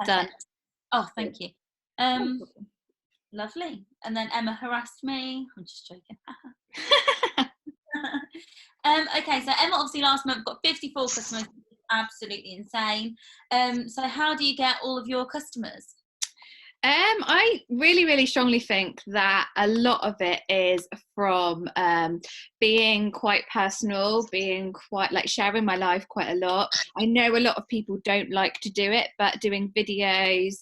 Done. Oh, thank you. Lovely. And then Emma harassed me. I'm just joking. Okay, so Emma obviously last month got 54 customers. Absolutely insane. So how do you get all of your customers? I really, really strongly think that a lot of it is from being quite personal, being quite like sharing my life quite a lot. I know a lot of people don't like to do it, but doing videos,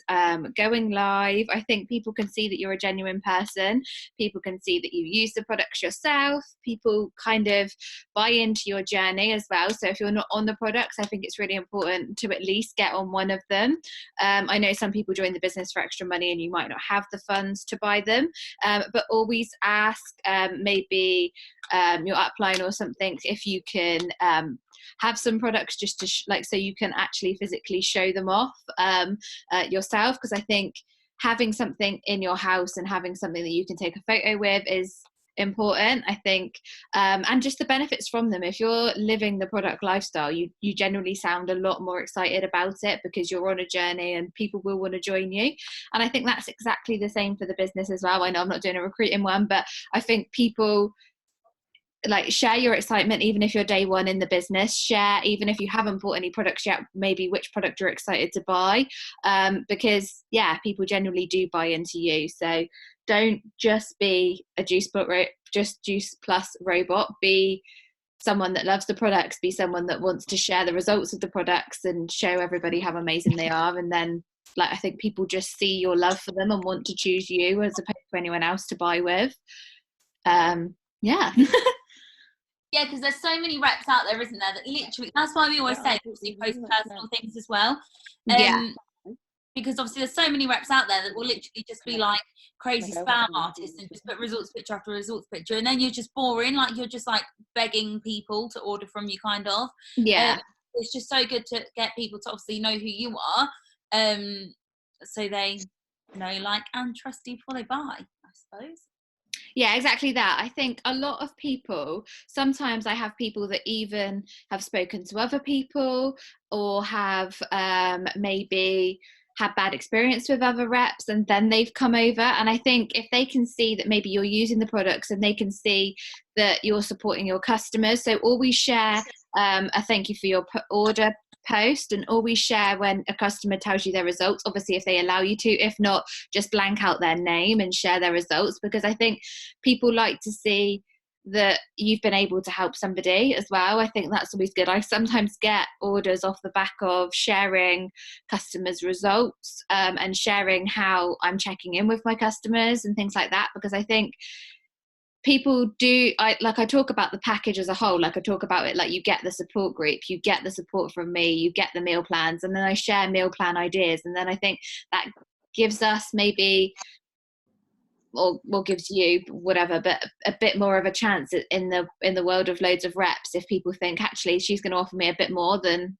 going live, I think people can see that you're a genuine person. People can see that you use the products yourself. People kind of buy into your journey as well. So if you're not on the products, I think it's really important to at least get on one of them. I know some people join the business for extra money and you might not have the funds to buy them, but always ask maybe your upline or something if you can have some products just to like so you can actually physically show them off yourself, because I think having something in your house and having something that you can take a photo with is important, I think, and just the benefits from them. If you're living the product lifestyle, you generally sound a lot more excited about it because you're on a journey and people will want to join you. And I think that's exactly the same for the business as well. I know I'm not doing a recruiting one, but I think people like share your excitement even if you're day one in the business. Share even if you haven't bought any products yet, maybe which product you're excited to buy, because people generally do buy into you. So don't just be a juice plus robot. Be someone that loves the products. Be someone that wants to share the results of the products and show everybody how amazing they are. And then I think people just see your love for them and want to choose you as opposed to anyone else to buy with. Yeah, because there's so many reps out there, isn't there, that literally, that's why we always say you post personal things as well. Because obviously there's so many reps out there that will literally just be like crazy spam artists and just put results picture after results picture, and then you're just boring, like you're just like begging people to order from you kind of. It's just so good to get people to obviously know who you are, so they know, like, and trust you before they buy, I suppose. Yeah, exactly that. I think a lot of people, sometimes I have people that even have spoken to other people or have maybe had bad experience with other reps and then they've come over. And I think if they can see that maybe you're using the products and they can see that you're supporting your customers, so always share a thank you for your order post and always share when a customer tells you their results, obviously if they allow you to. If not, just blank out their name and share their results, because I think people like to see that you've been able to help somebody as well. I think that's always good. I sometimes get orders off the back of sharing customers' results and sharing how I'm checking in with my customers and things like that, because I think people do, I talk about the package as a whole. Like I talk about it like you get the support group, you get the support from me, you get the meal plans, and then I share meal plan ideas. And then I think that gives us maybe, or gives you whatever, but a bit more of a chance in the world of loads of reps if people think actually she's going to offer me a bit more than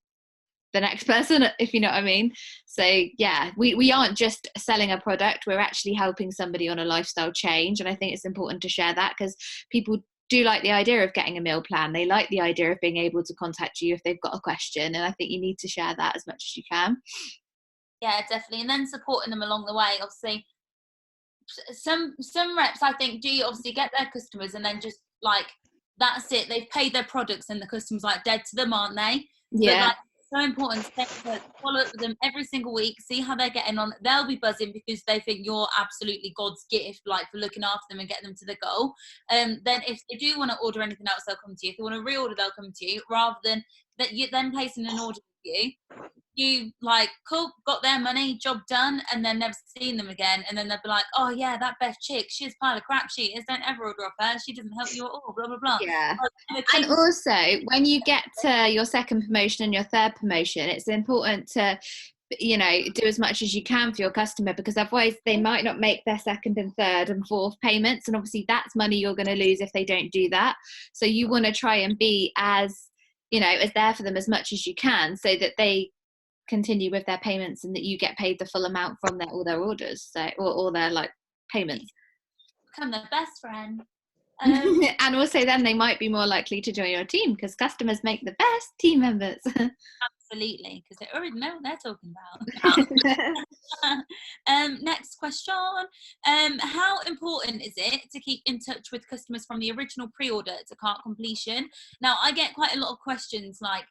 the next person, if you know what I mean. So yeah, we aren't just selling a product, we're actually helping somebody on a lifestyle change. And I think it's important to share that because people do like the idea of getting a meal plan. They like the idea of being able to contact you if they've got a question, and I think you need to share that as much as you can. Yeah, definitely. And then supporting them along the way. Obviously some reps I think do obviously get their customers and then just like that's it, they've paid their products and the customers like dead to them, aren't they? Yeah. But like so important to follow up with them every single week, see how they're getting on. They'll be buzzing because they think you're absolutely God's gift, like for looking after them and getting them to the goal. Then if they do want to order anything else, they'll come to you. If they want to reorder, they'll come to you, rather than that you then placing an order with you like cool, got their money, job done, and then never seen them again. And then they'll be like, oh yeah, that Beth chick, she's a pile of crap, she is, don't ever order off her, she doesn't help you at all, blah blah blah. Yeah. And also when you get to your second promotion and your third promotion, it's important to do as much as you can for your customer, because otherwise they might not make their second and third and fourth payments, and obviously that's money you're going to lose if they don't do that. So you want to try and be as as there for them as much as you can, so that they continue with their payments and that you get paid the full amount from all their orders, so or their like payments. Become their best friend. And also then they might be more likely to join your team because customers make the best team members. Absolutely, because they already know what they're talking about. Next question. How important is it to keep in touch with customers from the original pre-order to cart completion? Now, I get quite a lot of questions like,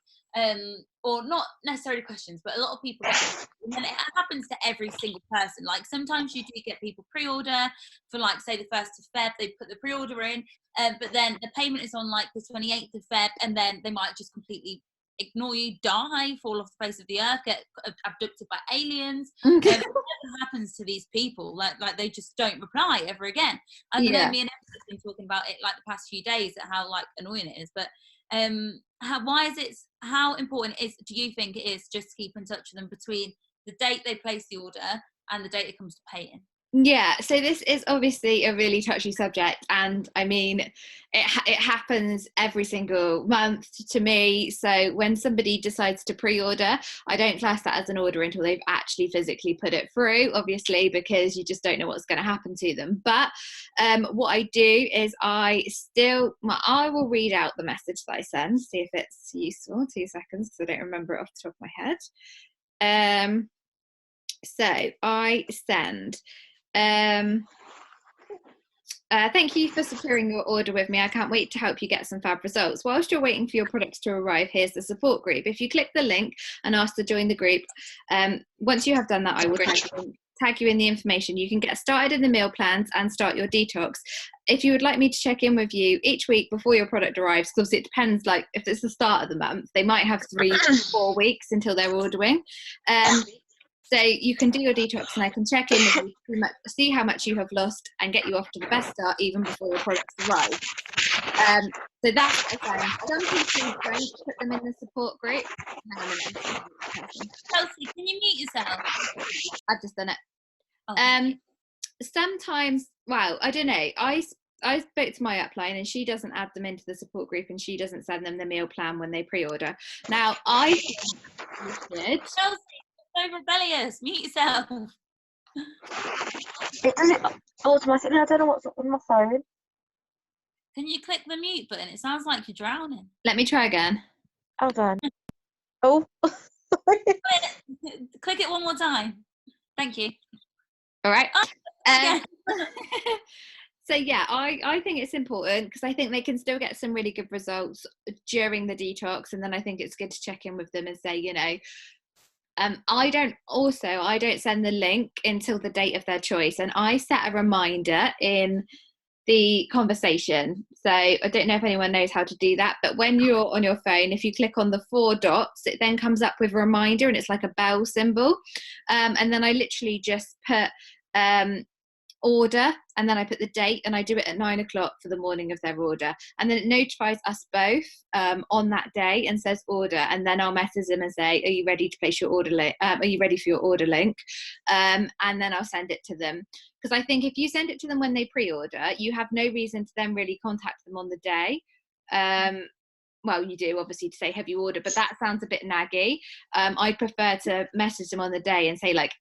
or not necessarily questions, but a lot of people get, and it happens to every single person. Like sometimes you do get people pre-order for like say the 1st of Feb, they put the pre-order in, but then the payment is on like the 28th of Feb, and then they might just completely ignore you, die, fall off the face of the earth, get abducted by aliens. Whatever happens to these people, like they just don't reply ever again. I don't know, me and Emma have been talking about it like the past few days, how like annoying it is, but how important do you think it is just to keep in touch with them between the date they place the order and the date it comes to paying? Yeah, so this is obviously a really touchy subject, and I mean it happens every single month to me. So when somebody decides to pre-order, I don't class that as an order until they've actually physically put it through, obviously, because you just don't know what's going to happen to them. But what I do is I will read out the message that I send, see if it's useful. 2 seconds, because I don't remember it off the top of my head. So I send, thank you for securing your order with me. I can't wait to help you get some fab results. Whilst you're waiting for your products to arrive, here's the support group. If you click the link and ask to join the group, once you have done that, I will tag you in the information. You can get started in the meal plans and start your detox. If you would like me to check in with you each week before your product arrives, because it depends, like if it's the start of the month, they might have 3 to 4 weeks until they're ordering. So you can do your detox and I can check in with you, see how much you have lost and get you off to the best start even before your products arrive. So that's what I found. Some people don't put them in the support group. Hang on a minute. Chelsea, can you mute yourself? I've just done it. Sometimes, well, I don't know. I spoke to my upline and she doesn't add them into the support group and she doesn't send them the meal plan when they pre-order. Now, I think you should. Chelsea, so rebellious. Mute yourself. It does it automatically. I don't know what's on my phone. Can you click the mute button? It sounds like you're drowning. Let me try again. Hold on. Oh. Click it one more time. Thank you. All right. So yeah, I think it's important because I think they can still get some really good results during the detox, and then I think it's good to check in with them and say, you know, I don't send the link until the date of their choice, and I set a reminder in the conversation. So I don't know if anyone knows how to do that, but when you're on your phone, if you click on the 4 dots, it then comes up with a reminder and it's like a bell symbol. And then I literally just put order, and then I put the date, and I do it at 9 o'clock for the morning of their order, and then it notifies us both on that day and says order, and then I'll message them and say, are you ready to place your order link? Are you ready for your order link? And then I'll send it to them, because I think if you send it to them when they pre-order, you have no reason to then really contact them on the day. Well, you do obviously to say, have you ordered? But that sounds a bit naggy. I prefer to message them on the day and say, like,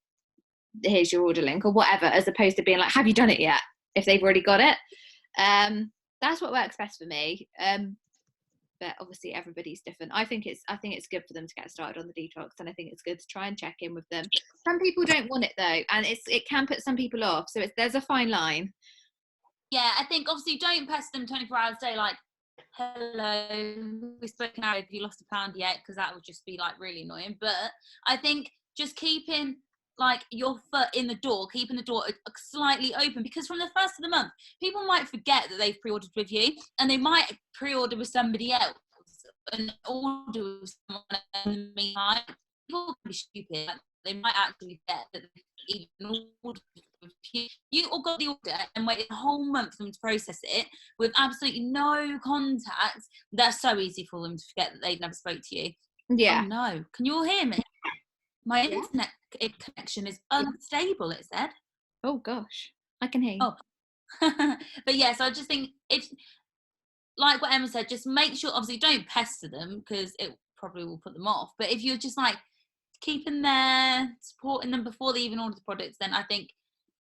here's your order link or whatever, as opposed to being like, have you done it yet, if they've already got it. That's what works best for me. But obviously everybody's different. I think it's good for them to get started on the detox, and I think it's good to try and check in with them. Some people don't want it though, and it can put some people off, so there's a fine line. Yeah, I think obviously don't pester them 24 hours a day, like, hello, we've spoken out, have you lost a pound yet? Because that would just be like really annoying. But I think just keeping like your foot in the door, keeping the door slightly open, because from the first of the month, people might forget that they've pre-ordered with you, and they might pre-order with somebody else and order with someone in the meantime. People can be stupid. Like, they might actually forget that they've even ordered with you. You all got the order and waited a whole month for them to process it with absolutely no contact. That's so easy for them to forget that they've never spoke to you. Yeah. Oh no, can you all hear me? My internet connection is unstable, it said. Oh gosh, I can hear you. Oh. But yeah, so I just think it's like what Emma said, just make sure, obviously don't pester them because it probably will put them off. But if you're just like keeping there, supporting them before they even order the products, then I think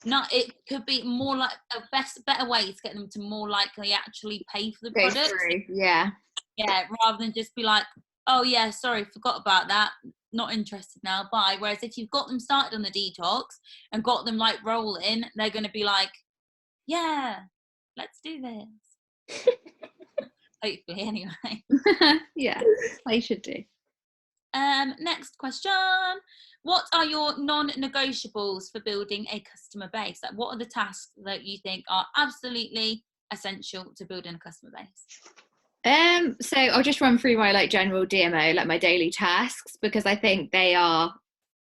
not, it could be more like a better way to get them to more likely actually pay for the Go product. through, yeah. Yeah, rather than just be like, oh yeah, sorry, forgot about that, not interested now, bye. Whereas if you've got them started on the detox and got them like rolling, they're going to be like, yeah, let's do this. Hopefully, anyway. Yeah, I should do. Next question. What are your non-negotiables for building a customer base? Like, what are the tasks that you think are absolutely essential to building a customer base? So I'll just run through my like general DMO, like my daily tasks, because I think they are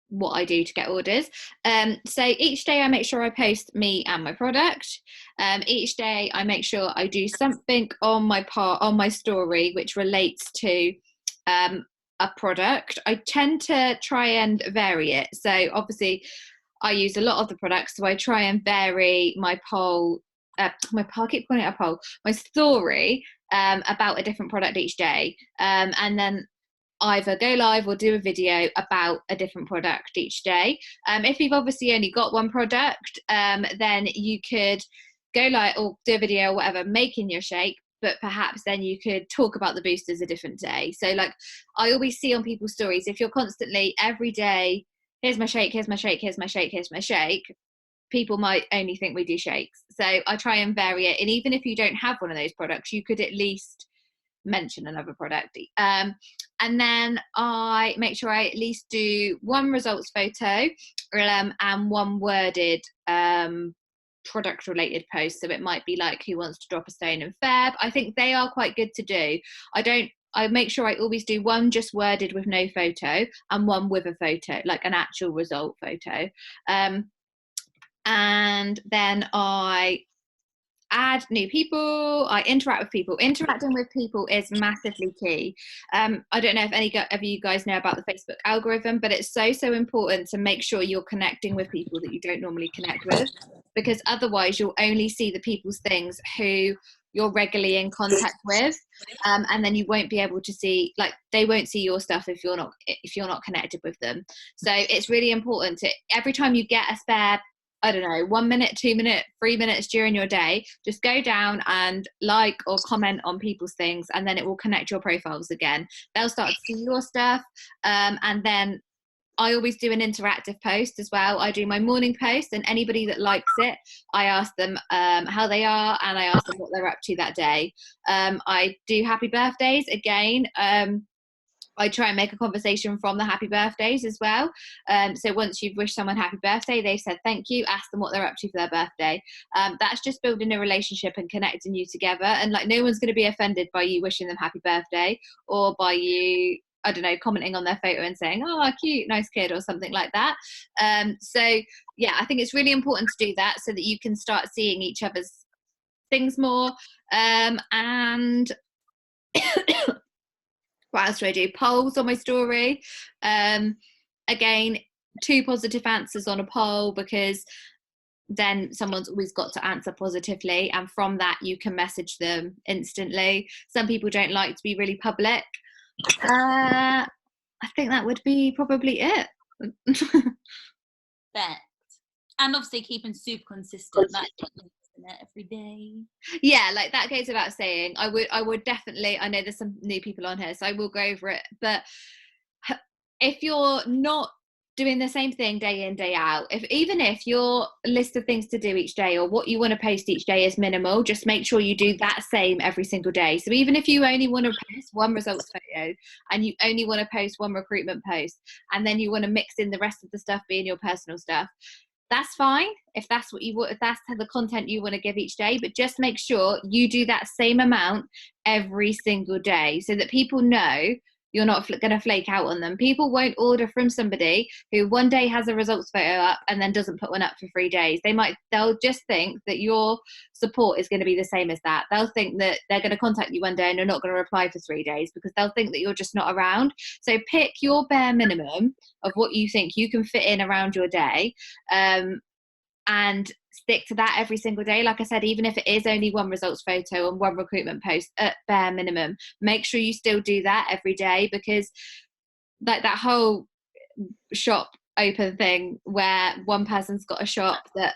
what I do to get orders. So each day I make sure I post me and my product. Each day I make sure I do something on my story which relates to a product. I tend to try and vary it. So obviously I use a lot of the products, so I try and vary my poll. I keep calling it a poll. My story about a different product each day, and then either go live or do a video about a different product each day. If you've obviously only got one product, then you could go live or do a video or whatever making your shake, but perhaps then you could talk about the boosters a different day. So like I always see on people's stories, if you're constantly every day, here's my shake, here's my shake, here's my shake, here's my shake, people might only think we do shakes. So I try and vary it. And even if you don't have one of those products, you could at least mention another product. And then I make sure I at least do one results photo and one worded product related post. So it might be like, who wants to drop a stone in Feb? I think they are quite good to do. I make sure I always do one just worded with no photo and one with a photo, like an actual result photo. And then I add new people, I interact with people. Interacting with people is massively key. I don't know if any of you guys know about the Facebook algorithm, but it's so important to make sure you're connecting with people that you don't normally connect with, because otherwise you'll only see the people's things who you're regularly in contact with, and then you won't be able to see, like, they won't see your stuff if you're not connected with them. So it's really important to, every time you get a spare, I don't know, 1 minute, 2 minutes, 3 minutes during your day, just go down and like or comment on people's things, and then it will connect your profiles again. They'll start to see your stuff. And then I always do an interactive post as well. I do my morning post, and anybody that likes it, I ask them how they are, and I ask them what they're up to that day. I do happy birthdays again. I try and make a conversation from the happy birthdays as well. So once you've wished someone happy birthday, they've said thank you, ask them what they're up to for their birthday. That's just building a relationship and connecting you together. And like, no one's going to be offended by you wishing them happy birthday, or by you, I don't know, commenting on their photo and saying, oh, cute, nice kid, or something like that. So yeah, I think it's really important to do that so that you can start seeing each other's things more. And what else do I do? Polls on my story. Again, 2 positive answers on a poll, because then someone's always got to answer positively, and from that you can message them instantly. Some people don't like to be really public. I think that would be probably it. Bet. And obviously keeping super consistent, that every day. Yeah, like that goes without saying. I would definitely, I know there's some new people on here, so I will go over it, but if you're not doing the same thing day in, day out, even if your list of things to do each day or what you want to post each day is minimal, just make sure you do that same every single day. So even if you only want to post one results photo, and you only want to post one recruitment post, and then you want to mix in the rest of the stuff being your personal stuff, that's fine if that's what you want, if that's the content you want to give each day, but just make sure you do that same amount every single day, so that people know you're not going to flake out on them. People won't order from somebody who one day has a results photo up and then doesn't put one up for 3 days. They'll just think that your support is going to be the same as that. They'll think that they're going to contact you one day and you're not going to reply for 3 days, because they'll think that you're just not around. So pick your bare minimum of what you think you can fit in around your day, and stick to that every single day. Like I said, even if it is only one results photo and one recruitment post at bare minimum, make sure you still do that every day, because like that whole shop open thing where one person's got a shop that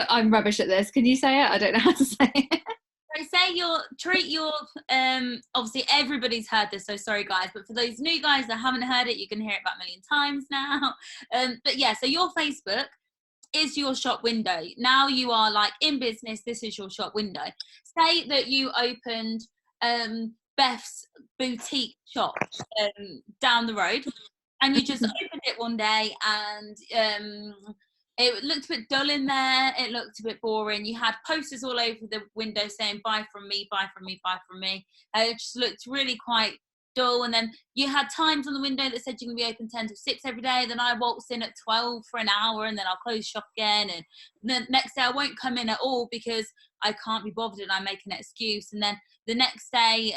I'm rubbish at this. Can you say it? I don't know how to say it. So say treat your obviously everybody's heard this, so sorry guys, but for those new guys that haven't heard it, you can hear it about a million times now. But yeah, so your Facebook is your shop window. Now you are like in business, this is your shop window. Say that you opened Beth's boutique shop down the road, and you just opened it one day, and it looked a bit dull in there, it looked a bit boring. You had posters all over the window saying buy from me, buy from me, buy from me. It just looked really quite dull. And then you had times on the window that said you can be open 10 to 6 every day. Then I waltz in at 12 for an hour, and then I'll close shop again. And the next day I won't come in at all because I can't be bothered and I make an excuse. And then the next day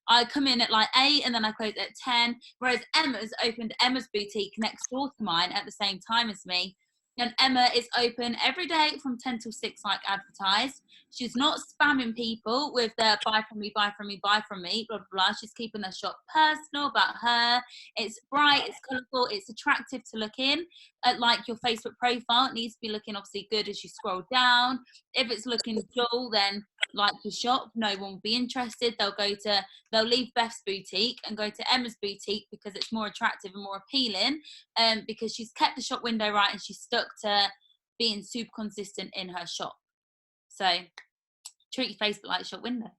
I come in at like 8 and then I close at 10. Whereas Emma's opened Emma's boutique next door to mine at the same time as me. And Emma is open every day from 10 till 6 like advertised. She's not spamming people with the buy from me, buy from me, buy from me, blah, blah, blah. She's keeping the shop personal about her. It's bright, it's colourful, it's attractive to look in. Like your Facebook profile, it needs to be looking obviously good as you scroll down. If it's looking dull, then like your shop, no one will be interested. They'll leave Beth's boutique and go to Emma's boutique because it's more attractive and more appealing, because she's kept the shop window right and she's stuck to being super consistent in her shop. So treat your Facebook like a shop window.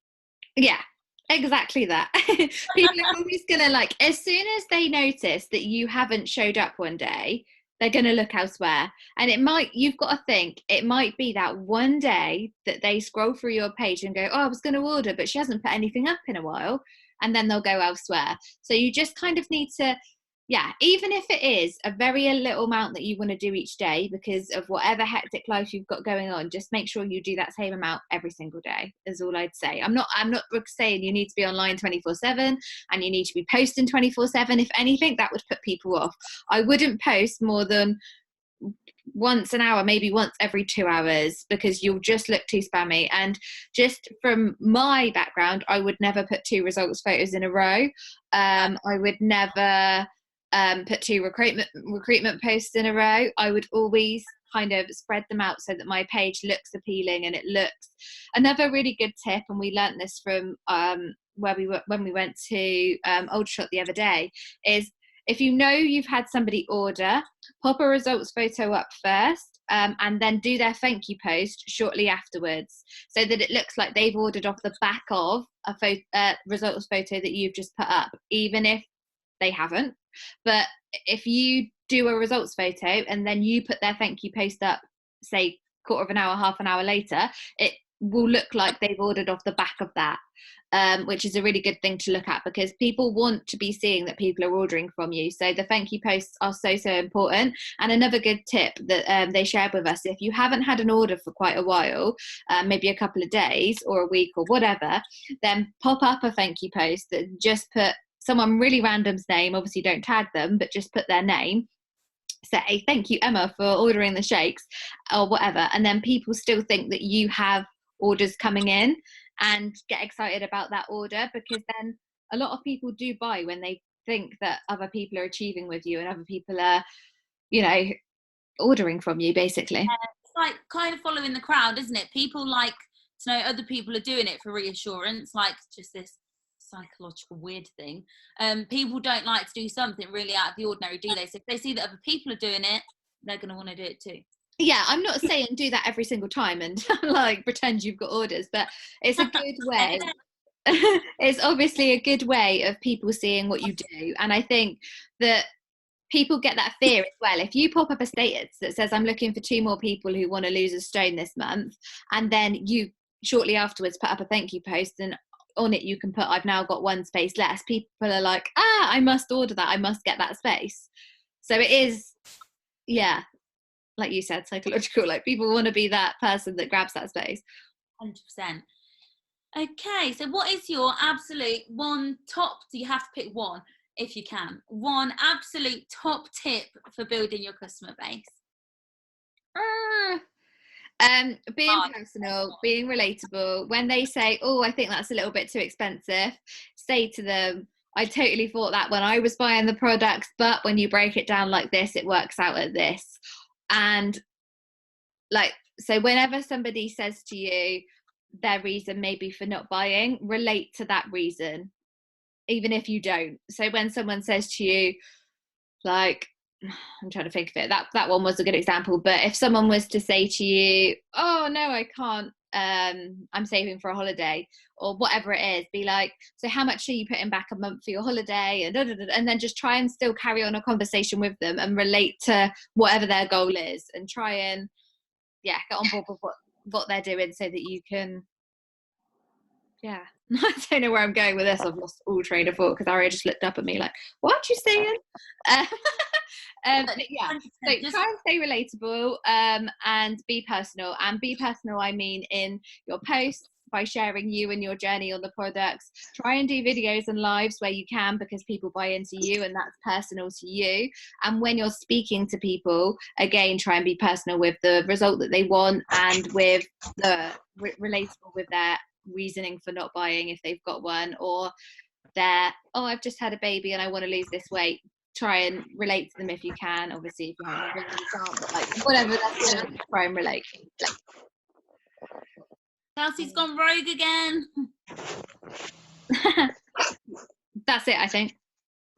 Yeah, exactly that. People are always gonna, like, as soon as they notice that you haven't showed up one day, they're going to look elsewhere. And you've got to think, it might be that one day that they scroll through your page and go, oh, I was going to order, but she hasn't put anything up in a while. And then they'll go elsewhere. So you just kind of need to, even if it is a very little amount that you want to do each day because of whatever hectic life you've got going on, just make sure you do that same amount every single day is all I'd say. I'm not saying you need to be online 24/7 and you need to be posting 24/7. If anything, that would put people off. I wouldn't post more than once an hour, maybe once every 2 hours, because you'll just look too spammy. And just from my background, I would never put 2 results photos in a row. I would never put 2 recruitment posts in a row. I would always kind of spread them out so that my page looks appealing and it looks. Another really good tip, and we learnt this from when we went to Aldershot the other day, is if you know you've had somebody order, pop a results photo up first, and then do their thank you post shortly afterwards, so that it looks like they've ordered off the back of a results photo that you've just put up, even if they haven't. But if you do a results photo and then you put their thank you post up, say quarter of an hour, half an hour later, it will look like they've ordered off the back of that, which is a really good thing to look at, because people want to be seeing that people are ordering from you. So the thank you posts are so important. And another good tip that they shared with us, if you haven't had an order for quite a while, maybe a couple of days or a week or whatever, then pop up a thank you post that just put someone really random's name, obviously don't tag them, but just put their name, say thank you Emma for ordering the shakes or whatever, and then people still think that you have orders coming in and get excited about that order, because then a lot of people do buy when they think that other people are achieving with you and other people are, ordering from you, basically. It's like kind of following the crowd, isn't it? People like to know other people are doing it for reassurance, like just this psychological weird thing. People don't like to do something really out of the ordinary, do they? So if they see that other people are doing it, they're going to want to do it too. Yeah, I'm not saying do that every single time and like pretend you've got orders, but it's a good way. It's obviously a good way of people seeing what you do. And I think that people get that fear as well. If you pop up a status that says I'm looking for 2 more people who want to lose a stone this month, and then you shortly afterwards put up a thank you post and on it you can put I've now got 1 space less, people are like, I must order that, I must get that space. So it is, like you said, psychological. Like people want to be that person that grabs that space. 100%. Okay, so what is your absolute one top, do you have to pick one if you can, one absolute top tip for building your customer base? Being personal, being relatable. When they say, I think that's a little bit too expensive, say to them, I totally thought that when I was buying the products, but when you break it down like this, it works out at this. And like, so whenever somebody says to you their reason maybe for not buying, relate to that reason, even if you don't. So when someone says to you, like, I'm trying to think of it, that one was a good example, but if someone was to say to you, oh no, I can't, I'm saving for a holiday, or whatever it is, be like, so how much are you putting back a month for your holiday, and then just try and still carry on a conversation with them and relate to whatever their goal is, and try and get on board with what they're doing, so that you can I don't know where I'm going with this. I've lost all train of thought because Aria just looked up at me like, what are you saying? So try and stay relatable, and be personal. And be personal, I mean, in your posts, by sharing you and your journey on the products. Try and do videos and lives where you can, because people buy into you and that's personal to you. And when you're speaking to people, again, try and be personal with the result that they want, and with the relatable with their reasoning for not buying, if they've got one, or their, oh, I've just had a baby and I want to lose this weight. Try and relate to them if you can. Obviously, if you haven't, you can't, but like, whatever, that's good. Try and relate. Chelsea's gone rogue again. That's it, I think.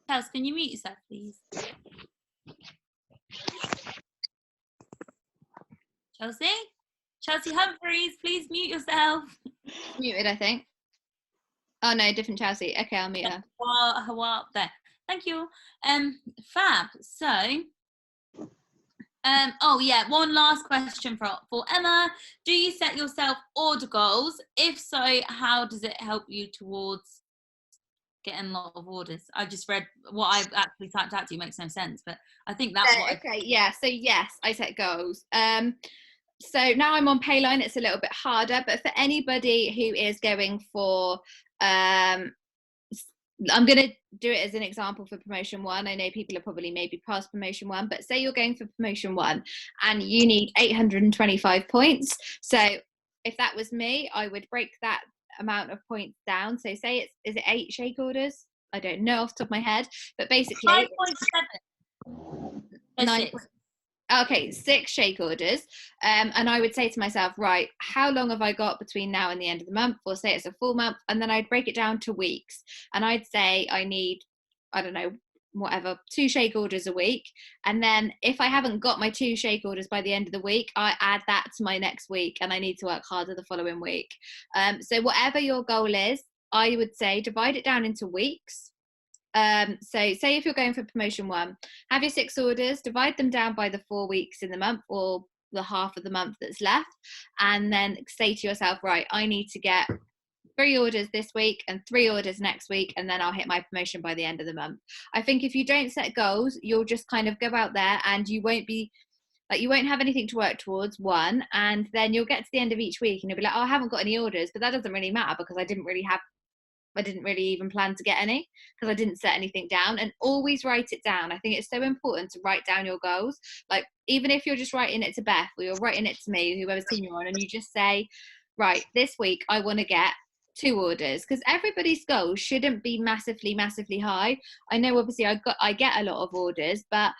Chelsea, can you mute yourself, please? Chelsea Humphreys, please mute yourself. Muted, I think. Oh no, different Chelsea. Okay, I'll mute her. Her up there. Thank you. Fab. So, oh yeah, one last question for Emma. Do you set yourself order goals? If so, how does it help you towards getting a lot of orders? I just read what I've actually typed out to you, makes no sense, but I think that's what. Okay, yeah. So yes, I set goals. So now I'm on Payline, it's a little bit harder, but for anybody who is going for, I'm going to do it as an example for promotion 1. I know people are probably maybe past promotion 1, but say you're going for promotion 1 and you need 825 points. So if that was me, I would break that amount of points down. So say is it 8 shake orders? I don't know off the top of my head, but basically 5.7. 9. Okay, 6 shake orders. And I would say to myself, right, how long have I got between now and the end of the month? Or say it's a full month, and then I'd break it down to weeks. And I'd say I need, I don't know, whatever, 2 shake orders a week. And then if I haven't got my 2 shake orders by the end of the week, I add that to my next week, and I need to work harder the following week. So whatever your goal is, I would say divide it down into weeks. So say if you're going for promotion 1, have your 6 orders, divide them down by the 4 weeks in the month, or the half of the month that's left, and then say to yourself, right, I need to get 3 orders this week and 3 orders next week, and then I'll hit my promotion by the end of the month. I think if you don't set goals, you'll just kind of go out there and you won't be like, you won't have anything to work towards, 1, and then you'll get to the end of each week and you'll be like, oh, I haven't got any orders, but that doesn't really matter because I didn't really even plan to get any, because I didn't set anything down. And always write it down. I think it's so important to write down your goals. Like, even if you're just writing it to Beth, or you're writing it to me, whoever's team you're on, and you just say, right, this week I want to get 2 orders, because everybody's goals shouldn't be massively high. I know obviously I get a lot of orders, but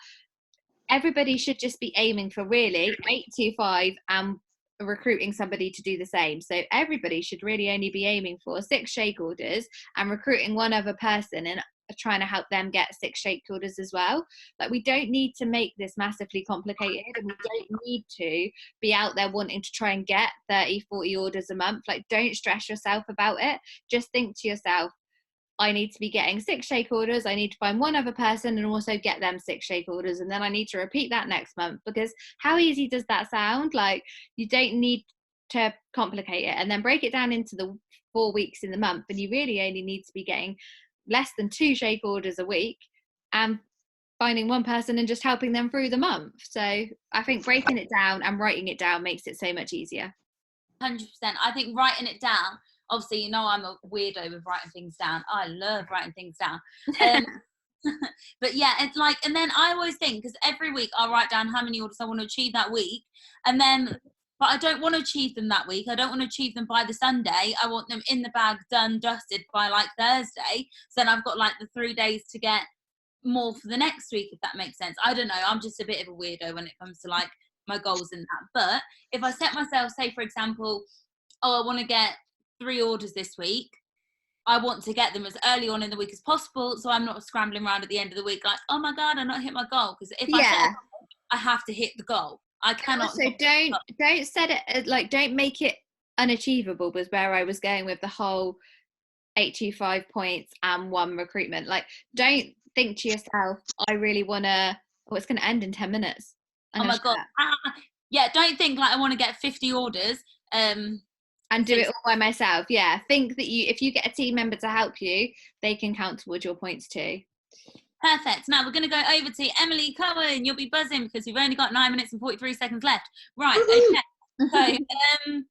everybody should just be aiming for really 825 and recruiting somebody to do the same. So everybody should really only be aiming for 6 shake orders and recruiting 1 other person and trying to help them get 6 shake orders as well. Like, we don't need to make this massively complicated, and we don't need to be out there wanting to try and get 30-40 orders a month. Like, don't stress yourself about it. Just think to yourself, I need to be getting 6 shake orders, I need to find 1 other person and also get them 6 shake orders, and then I need to repeat that next month. Because how easy does that sound? Like, you don't need to complicate it, and then break it down into the 4 weeks in the month, and you really only need to be getting less than 2 shake orders a week and finding 1 person and just helping them through the month. So I think breaking it down and writing it down makes it so much easier. 100%. I think writing it down, obviously, you know, I'm a weirdo with writing things down. I love writing things down. But yeah, it's like, and then I always think, because every week I'll write down how many orders I want to achieve that week. And then but I don't want to achieve them that week. I don't want to achieve them by the Sunday. I want them in the bag, done, dusted by like Thursday. So then I've got like the 3 days to get more for the next week, if that makes sense. I don't know. I'm just a bit of a weirdo when it comes to like my goals and that. But if I set myself, say for example, I want to get 3 orders this week, I want to get them as early on in the week as possible, so I'm not scrambling around at the end of the week like, oh my god, I not hit my goal. Because if I set a goal, I have to hit the goal. I cannot. So don't set it like, don't make it unachievable. Was where I was going with the whole 825 points and 1 recruitment. Like, don't think to yourself, I really want to. Oh, it's going to end in 10 minutes. Oh my god. Yeah, don't think like I want to get 50 orders. And do it all by myself. Yeah, think that if you get a team member to help you, they can count towards your points too. Perfect. Now we're going to go over to Emily Cohen. You'll be buzzing because we've only got 9 minutes and 43 seconds left. Right. Okay. So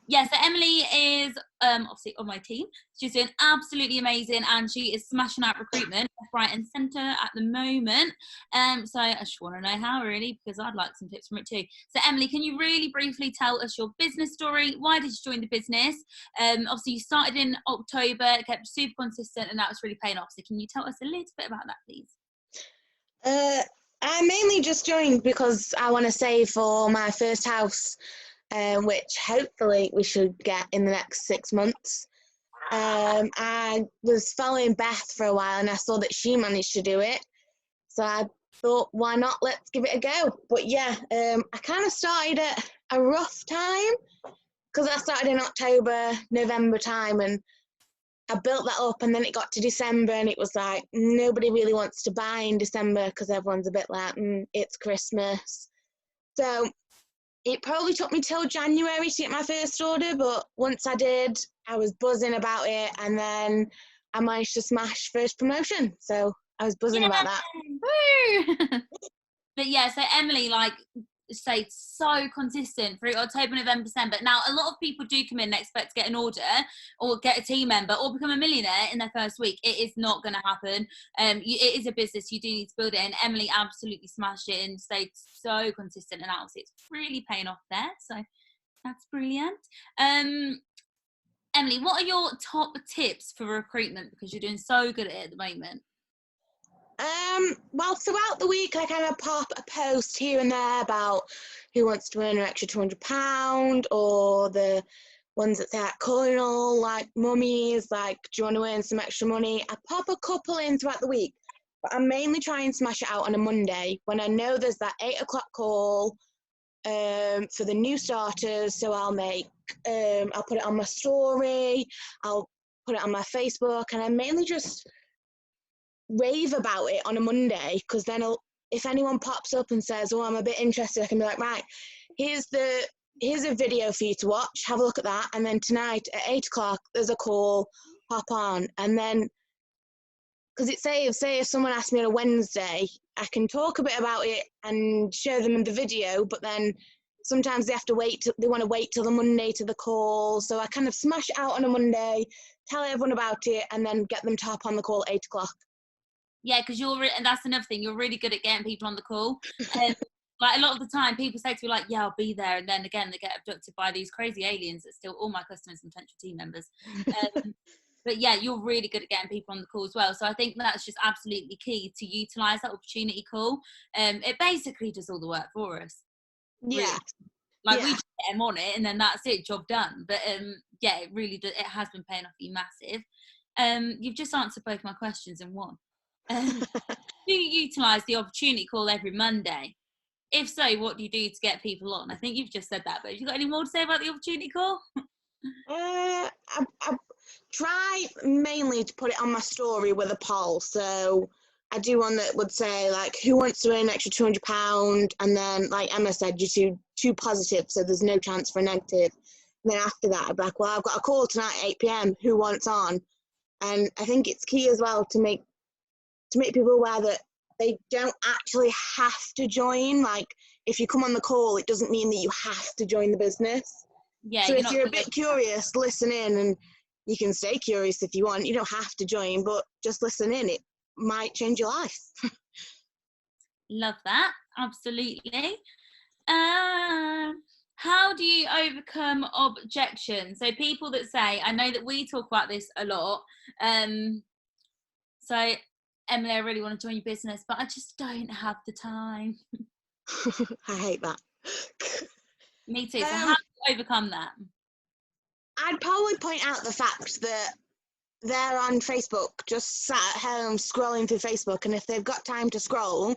yeah, so Emily is obviously on my team. She's doing absolutely amazing, and she is smashing out recruitment left, right and centre at the moment. So I just want to know how, really, because I'd like some tips from it too. So Emily, can you really briefly tell us your business story? Why did you join the business? Obviously you started in October, kept super consistent, and that was really paying off. So can you tell us a little bit about that, please? I mainly just joined because I want to save for my first house, which hopefully we should get in the next 6 months. I was following Beth for a while and I saw that she managed to do it. So I thought, why not? Let's give it a go. But yeah, I kind of started at a rough time because I started in October, November time, and I built that up, and then it got to December and it was like nobody really wants to buy in December because everyone's a bit like, it's Christmas. So it probably took me till January to get my first order, but once I did, I was buzzing about it, and then I managed to smash first promotion. So I was buzzing about that. Woo! But yeah, so Emily, like, stayed so consistent through October, November, December. Now, a lot of people do come in and expect to get an order or get a team member or become a millionaire in their first week. It is not going to happen. It is a business. You do need to build it. And Emily absolutely smashed it and stayed so consistent. And obviously, it's really paying off there. So that's brilliant. Emily, what are your top tips for recruitment? Because you're doing so good at it at the moment. Well, throughout the week, I kind of pop a post here and there about who wants to earn an extra £200, or the ones that say like, calling all like mummies, like, do you want to earn some extra money? I pop a couple in throughout the week, but I mainly try and smash it out on a Monday when I know there's that 8 o'clock call for the new starters. So I'll put it on my story, I'll put it on my Facebook, and I mainly just rave about it on a Monday, because then if anyone pops up and says, oh, I'm a bit interested, I can be like, right, here's a video for you to watch, have a look at that, and then tonight at 8 o'clock there's a call, hop on. And then, because it saves, say if someone asks me on a Wednesday, I can talk a bit about it and show them the video, but then sometimes they have to wait, they want to wait till the Monday to the call. So I kind of smash it out on a Monday, tell everyone about it, and then get them to hop on the call at 8 o'clock. Yeah, because and that's another thing, you're really good at getting people on the call. Like, a lot of the time people say to me like, yeah, I'll be there, and then again they get abducted by these crazy aliens that steal all my customers and potential team members. But yeah, you're really good at getting people on the call as well. So I think that's just absolutely key, to utilise that opportunity call. It basically does all the work for us. Yeah. Really. Like, we just get them on it and then that's it, job done. But yeah, it really does, it has been paying off you massive. You've just answered both my questions in one. Do you utilise the opportunity call every Monday? If so, what do you do to get people on? I think you've just said that, but have you got any more to say about the opportunity call? I try mainly to put it on my story with a poll. So I do one that would say like, who wants to earn an extra £200? And then, like Emma said, you do 2 positive, so there's no chance for a negative. And then after that, I'd be like, well, I've got a call tonight at 8 PM. Who wants on? And I think it's key as well to make people aware that they don't actually have to join. Like, if you come on the call, it doesn't mean that you have to join the business. Yeah. So if you're a bit curious, listen in, and you can stay curious if you want. You don't have to join, but just listen in. It might change your life. Love that. Absolutely. how do you overcome objection? So people that say, I know that we talk about this a lot. So Emily, I really want to join your business, but I just don't have the time. I hate that. Me too. So how do you overcome that? I'd probably point out the fact that they're on Facebook, just sat at home scrolling through Facebook, and if they've got time to scroll,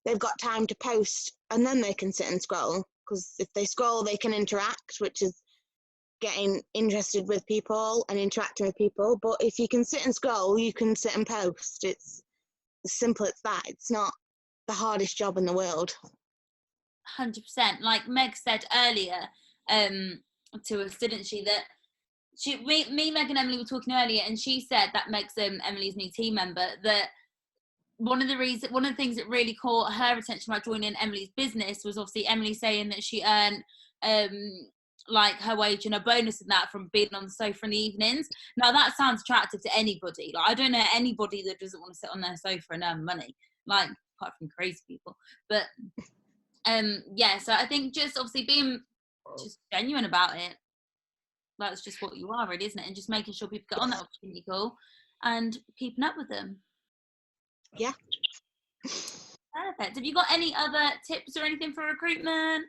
they've got time to post, and then they can sit and scroll. Because if they scroll, they can interact, which is getting interested with people and interacting with people. But if you can sit and scroll, you can sit and post. It's as simple as that. It's not the hardest job in the world. 100%. Like Meg said earlier to us, didn't she, that me, Meg and Emily were talking earlier, and she said that Meg's Emily's new team member, that one of the things that really caught her attention about joining Emily's business was obviously Emily saying that she earned like her wage and her bonus and that from being on the sofa in the evenings. Now that sounds attractive to anybody. Like I don't know anybody that doesn't want to sit on their sofa and earn money, like apart from crazy people. But yeah, so I think just obviously being just genuine about it, that's just what you are, really, isn't it? And just making sure people get on that opportunity call and keeping up with them. Yeah. Perfect. Have you got any other tips or anything for recruitment?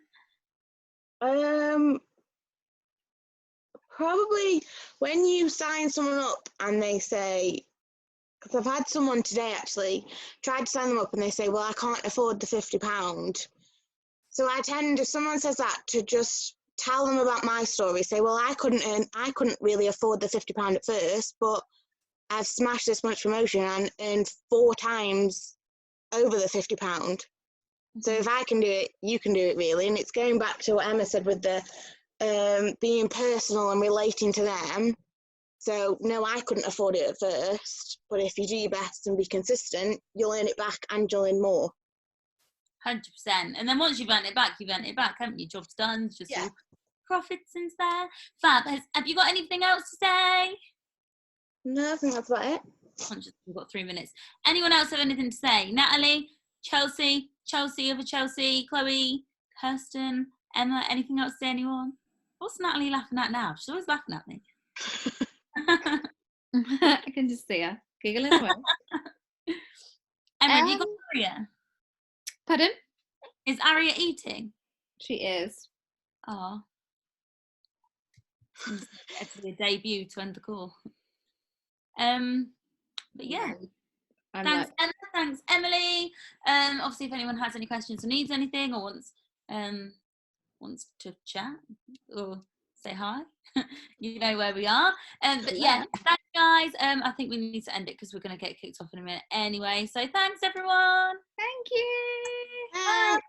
Probably when you sign someone up and they say, because I've had someone today actually tried to sign them up and they say, well, I can't afford the £50. So I tend, if someone says that, to just tell them about my story. Say, well, I couldn't really afford the £50 at first, but I've smashed this much promotion and earned 4 times over the £50. So if I can do it, you can do it, really. And it's going back to what Emma said with the being personal and relating to them. So no, I couldn't afford it at first, but if you do your best and be consistent, you'll earn it back and you'll earn more. 100%. And then once you've earned it back, haven't you? Job's done. It's just all profits and there. Fab. Have you got anything else to say? No, I think that's about it. We've got 3 minutes. Anyone else have anything to say? Natalie, Chelsea, other Chelsea, Chloe, Kirsten, Emma, anything else to say, anyone? What's Natalie laughing at now? She's always laughing at me. I can just see her giggling away. Emma, have you got Aria? Pardon? Is Aria eating? She is. Oh. It's a debut to end the call. But yeah. Thanks, Emma. Thanks, Emily. Obviously, if anyone has any questions or needs anything or wants to chat or say hi, you know where we are. But yeah, thanks, guys. I think we need to end it because we're going to get kicked off in a minute anyway. So thanks, everyone. Thank you. Bye.